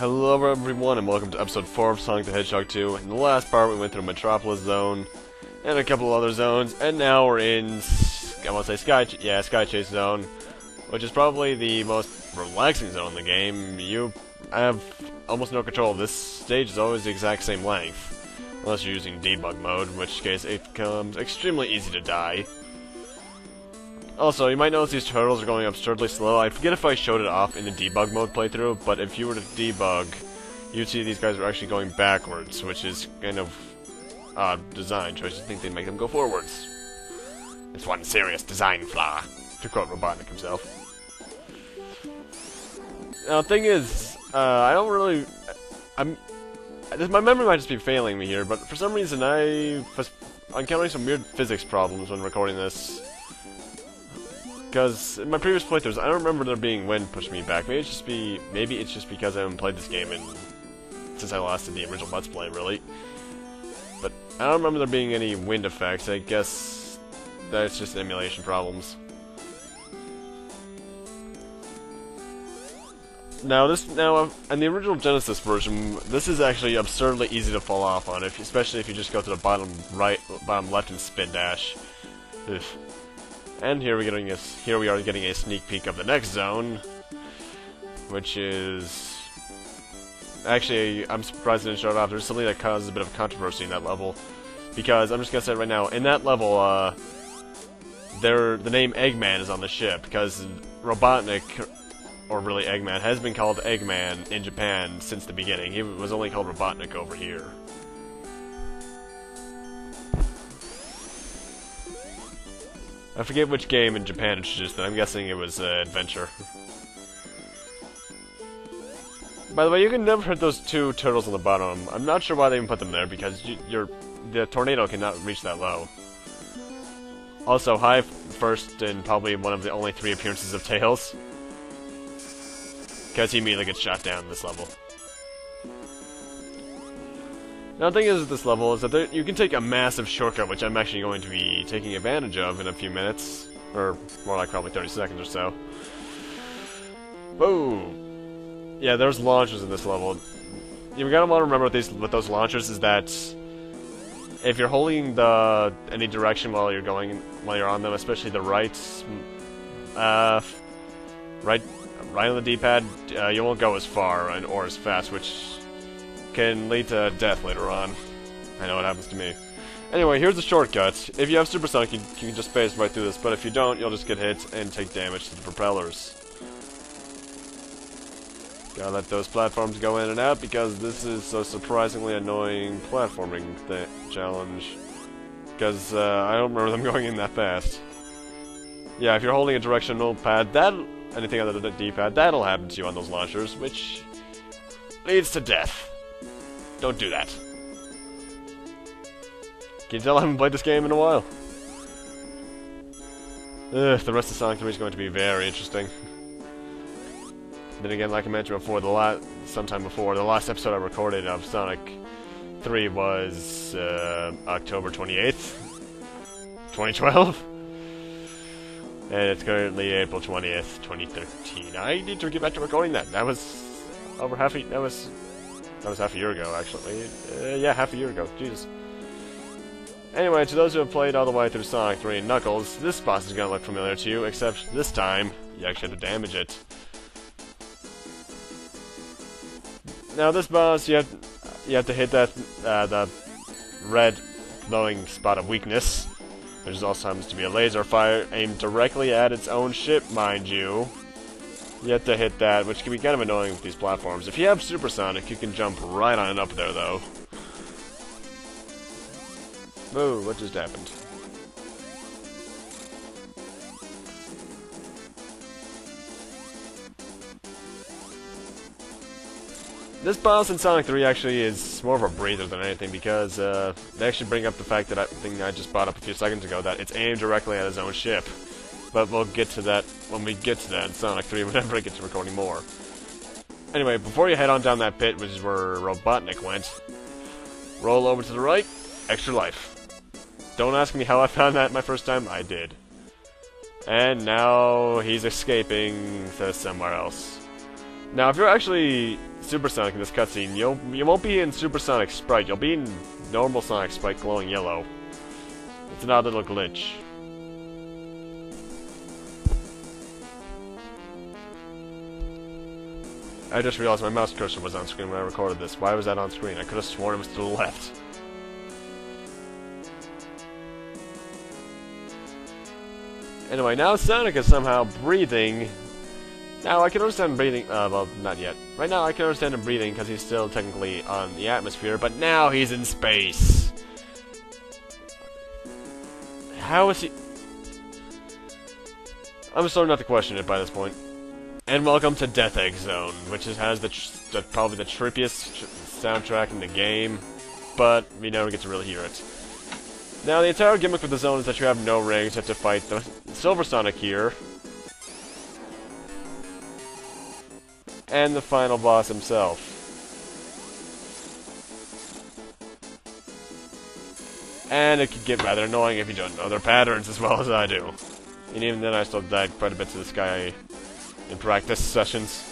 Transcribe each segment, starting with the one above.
Hello everyone and welcome to episode 4 of Sonic the Hedgehog 2. In the last part we went through Metropolis Zone and a couple other zones, and now we're in, I want to say Sky Chase Zone, which is probably the most relaxing zone in the game. You have almost no control. This stage is always the exact same length, unless you're using debug mode, in which case it becomes extremely easy to die. Also, you might notice these turtles are going absurdly slow. I forget if I showed it off in the debug mode playthrough, but if you were to debug, you'd see these guys are actually going backwards, which is kind of odd design choice. You think they'd make them go forwards. It's one serious design flaw, to quote Robotnik himself. Now, the thing is, I don't really... my memory might just be failing me here, but for some reason I'm encountering some weird physics problems when recording this. Because in my previous playthroughs, I don't remember there being wind pushing me back. Maybe it's just because I haven't played this game since I last did the original Let's Play, really. But I don't remember there being any wind effects. I guess that's just emulation problems. Now, in the original Genesis version, this is actually absurdly easy to fall off on, especially if you just go to the bottom right, bottom left, and spin dash. Ugh. And here we are getting a sneak peek of the next zone, which is... Actually, I'm surprised I didn't show it off. There's something that causes a bit of controversy in that level, because I'm just gonna say it right now, in that level, the name Eggman is on the ship, because Robotnik, or really Eggman, has been called Eggman in Japan since the beginning. He was only called Robotnik over here. I forget which game in Japan introduced it. I'm guessing it was Adventure. By the way, you can never hit those two turtles on the bottom. I'm not sure why they even put them there, because the tornado cannot reach that low. Also, hi first in probably one of the only 3 appearances of Tails, because he immediately gets shot down in this level. Now, the thing is with this level is that you can take a massive shortcut, which I'm actually going to be taking advantage of in a few minutes, or more like probably 30 seconds or so. Boom! Yeah, there's launchers in this level. You gotta want to remember with those launchers is that if you're holding any direction while you're on them, especially the right on the D-pad, you won't go as far or as fast, which can lead to death later on. I know what happens to me. Anyway, here's the shortcut. If you have Supersonic, you can just phase right through this, but if you don't, you'll just get hit and take damage to the propellers. Gotta let those platforms go in and out, because this is a surprisingly annoying platforming challenge. Because I don't remember them going in that fast. Yeah, if you're holding a directional pad, anything other than the D-pad, that'll happen to you on those launchers, which leads to death. Don't do that. Can you tell I haven't played this game in a while? Ugh, the rest of Sonic 3 is going to be very interesting. Then again, like I mentioned before, sometime before, the last episode I recorded of Sonic 3 was October 28th, 2012. And it's currently April 20th, 2013. I need to get back to recording that. That was over half a... That was half a year ago, actually. Yeah, half a year ago. Jesus. Anyway, to those who have played all the way through Sonic 3 and Knuckles, this boss is going to look familiar to you, except this time, you actually have to damage it. Now, this boss, you have to hit the red glowing spot of weakness. There also happens to be a laser fire aimed directly at its own ship, mind you. You have to hit that, which can be kind of annoying with these platforms. If you have Supersonic, you can jump right on it up there, though. Whoa, what just happened? This boss in Sonic 3 actually is more of a breather than anything, because they actually bring up the fact that thing I just brought up a few seconds ago, that it's aimed directly at his own ship. But we'll get to that when we get to that in Sonic 3, whenever I get to recording more. Anyway, before you head on down that pit, which is where Robotnik went, roll over to the right, extra life. Don't ask me how I found that my first time, I did. And now he's escaping to somewhere else. Now, if you're actually Supersonic in this cutscene, you won't be in Supersonic Sprite. You'll be in normal Sonic Sprite glowing yellow. It's an odd little glitch. I just realized my mouse cursor was on screen when I recorded this. Why was that on screen? I could have sworn it was to the left. Anyway, now Sonic is somehow breathing. Now, I can understand him breathing, well, not yet. Right now, I can understand him breathing because he's still technically on the atmosphere, but now he's in space. How is he... I'm starting not to question it by this point. And welcome to Death Egg Zone, which has probably the trippiest soundtrack in the game, but we never get to really hear it. Now, the entire gimmick with the zone is that you have no rings, you have to fight the Silver Sonic here, and the final boss himself. And it can get rather annoying if you don't know their patterns as well as I do. And even then I still died quite a bit to this guy in practice sessions.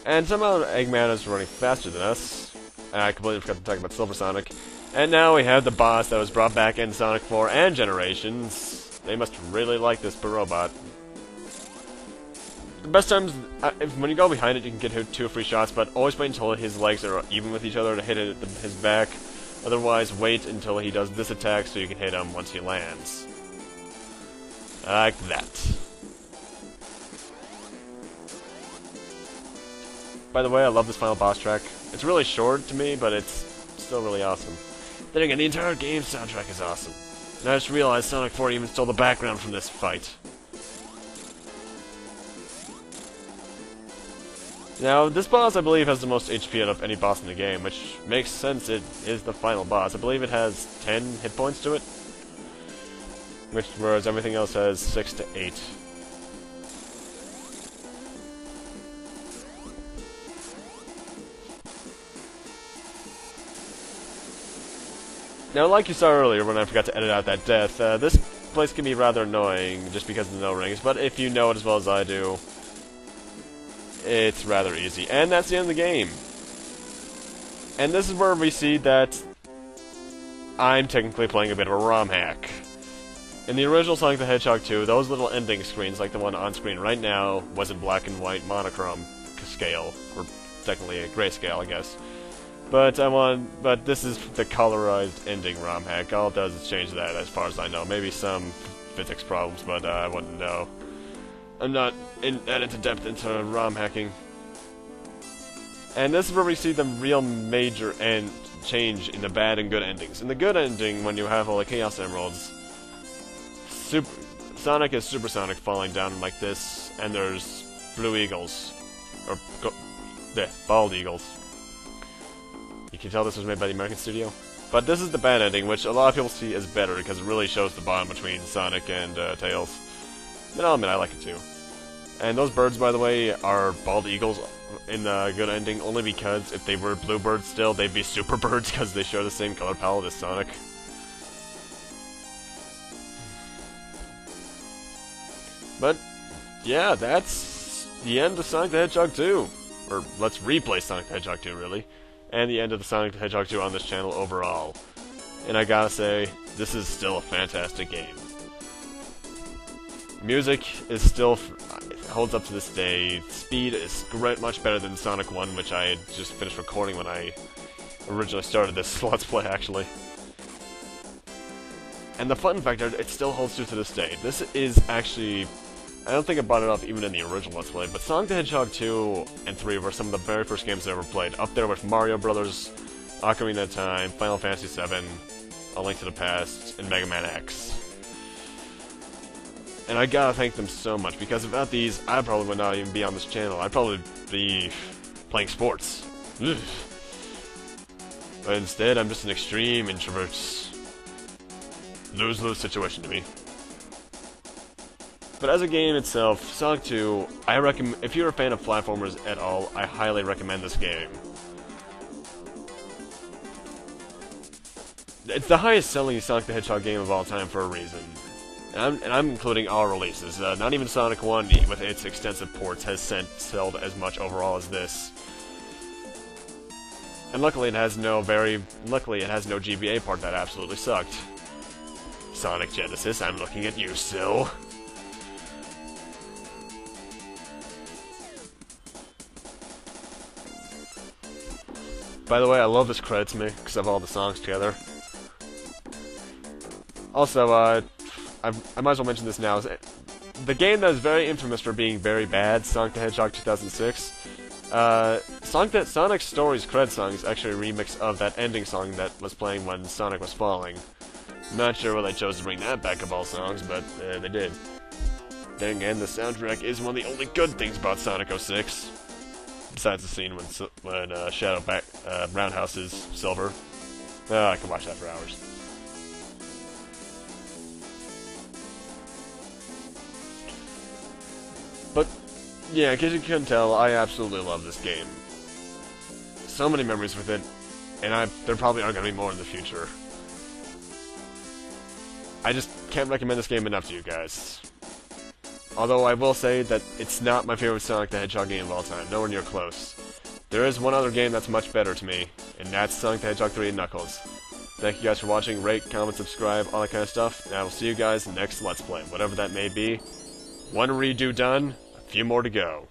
And somehow Eggman is running faster than us. And I completely forgot to talk about Silver Sonic. And now we have the boss that was brought back in Sonic 4 and Generations. They must really like this robot. The best times, when you go behind it, you can get 2 free shots, but always wait until his legs are even with each other to hit it at his back. Otherwise, wait until he does this attack so you can hit him once he lands. Like that. By the way, I love this final boss track. It's really short to me, but it's still really awesome. Then again, the entire game's soundtrack is awesome. And I just realized Sonic 4 even stole the background from this fight. Now, this boss, I believe, has the most HP out of any boss in the game, which makes sense. It is the final boss. I believe it has 10 hit points to it, whereas everything else has 6 to 8. Now, like you saw earlier when I forgot to edit out that death, this place can be rather annoying just because of the no rings, but if you know it as well as I do, it's rather easy. And that's the end of the game. And this is where we see that I'm technically playing a bit of a ROM hack. In the original Sonic the Hedgehog 2, those little ending screens, like the one on screen right now, was in black and white monochrome scale, or technically a grayscale, I guess. But this is the colorized ending ROM hack. All it does is change that, as far as I know. Maybe some physics problems, but I wouldn't know. I'm not into depth into ROM hacking. And this is where we see the real major change in the bad and good endings. In the good ending, when you have all the Chaos Emeralds, Sonic is Supersonic falling down like this, and there's blue eagles, or bald eagles. You can tell this was made by the American studio. But this is the bad ending, which a lot of people see as better because it really shows the bond between Sonic and Tails. And I'll admit, I like it too. And those birds, by the way, are bald eagles in the good ending, only because if they were bluebirds still, they'd be super birds because they share the same color palette as Sonic. But, yeah, that's the end of Sonic the Hedgehog 2. Or, let's replay Sonic the Hedgehog 2, really. And the end of the Sonic the Hedgehog 2 on this channel overall. And I gotta say, this is still a fantastic game. Music is still holds up to this day. Speed is much better than Sonic 1, which I had just finished recording when I originally started this Let's Play, actually. And the fun factor, it still holds true to this day. This is actually... I don't think I brought it up even in the original Let's Play, but Sonic the Hedgehog 2 and 3 were some of the very first games I ever played, up there with Mario Brothers, Ocarina of Time, Final Fantasy VII, A Link to the Past, and Mega Man X. And I gotta thank them so much, because without these, I probably would not even be on this channel. I'd probably be playing sports. Ugh. But instead, I'm just an extreme introvert. lose-lose situation to me. But as a game itself, Sonic 2, I recommend, if you're a fan of platformers at all, I highly recommend this game. It's the highest selling Sonic the Hedgehog game of all time for a reason. And I'm including all releases. Not even Sonic 1, with its extensive ports, has sold as much overall as this. And luckily it has no GBA part that absolutely sucked. Sonic Genesis, I'm looking at you still. By the way, I love this credits me, because of all the songs together. Also, I might as well mention this now. The game that is very infamous for being very bad, Sonic the Hedgehog 2006, Sonic Story's credit song is actually a remix of that ending song that was playing when Sonic was falling. I'm not sure why they chose to bring that back of all songs, but they did. Then again, the soundtrack is one of the only good things about Sonic 06. Besides the scene when Shadow Roundhouse is silver. I can watch that for hours. But, yeah, in case you couldn't tell, I absolutely love this game. So many memories with it, and there probably are going to be more in the future. I just can't recommend this game enough to you guys. Although I will say that it's not my favorite Sonic the Hedgehog game of all time, nowhere near close. There is one other game that's much better to me, and that's Sonic the Hedgehog 3 and Knuckles. Thank you guys for watching, rate, comment, subscribe, all that kind of stuff, and I will see you guys next Let's Play, whatever that may be. One redo done, a few more to go.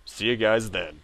See you guys then.